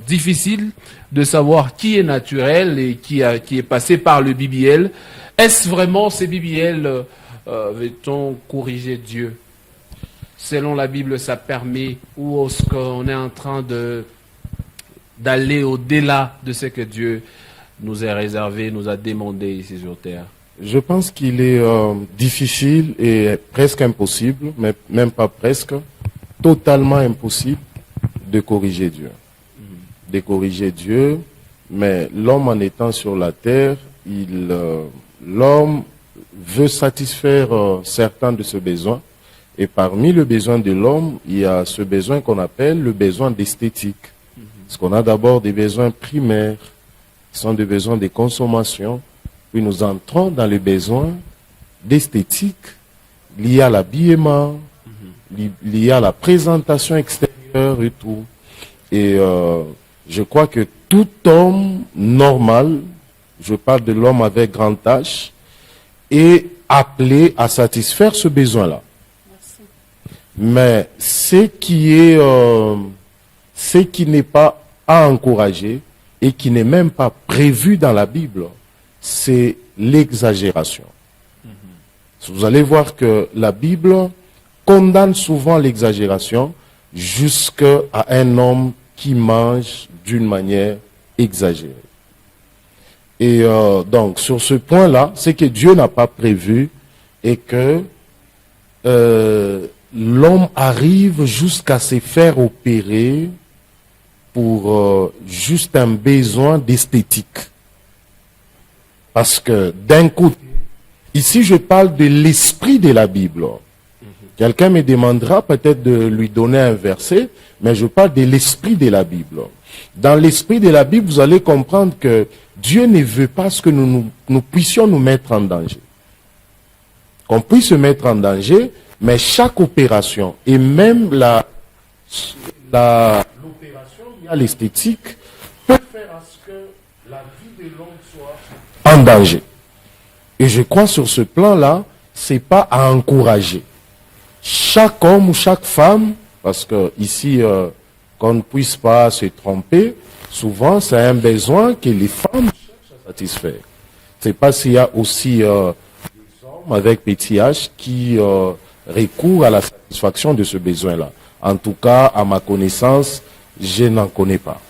difficile de savoir qui est naturel et qui est passé par le BBL. Est-ce vraiment ces BBL, veut-on corriger Dieu? Selon la Bible, ça permet, ou est-ce qu'on est en train d'aller au-delà de ce que Dieu nous a réservé, nous a demandé ici sur terre? Je pense qu'il est difficile et presque impossible, mais même pas presque, totalement impossible de corriger Dieu. De corriger Dieu, mais l'homme en étant sur la terre, l'homme veut satisfaire certains de ses besoins. Et parmi les besoins de l'homme, il y a ce besoin qu'on appelle le besoin d'esthétique. Parce qu'on a d'abord des besoins primaires, qui sont des besoins de consommation. Puis nous entrons dans les besoins d'esthétique liés à l'habillement, liés à la présentation extérieure et tout. Et je crois que tout homme normal, je parle de l'homme avec grand H, est appelé à satisfaire ce besoin-là. Mais ce qui n'est pas à encourager et qui n'est même pas prévu dans la Bible, c'est l'exagération. Vous allez voir que la Bible condamne souvent l'exagération jusqu'à un homme qui mange d'une manière exagérée. Et donc, sur ce point-là, c'est que Dieu n'a pas prévu et que l'homme arrive jusqu'à se faire opérer pour juste un besoin d'esthétique. Parce que d'un côté, ici je parle de l'esprit de la Bible. Quelqu'un me demandera peut-être de lui donner un verset, mais je parle de l'esprit de la Bible. Dans l'esprit de la Bible, vous allez comprendre que Dieu ne veut pas que nous puissions nous mettre en danger. Qu'on puisse se mettre en danger, mais chaque opération, et même l'opération liée à l'esthétique, peut faire à ce que la vie de l'homme soit en danger. Et je crois sur ce plan-là, c'est pas à encourager. Chaque homme ou chaque femme, parce que ici, qu'on ne puisse pas se tromper, souvent c'est un besoin que les femmes cherchent à satisfaire. Je ne sais pas s'il y a aussi des hommes avec petit H qui recourent à la satisfaction de ce besoin-là. En tout cas, à ma connaissance, je n'en connais pas.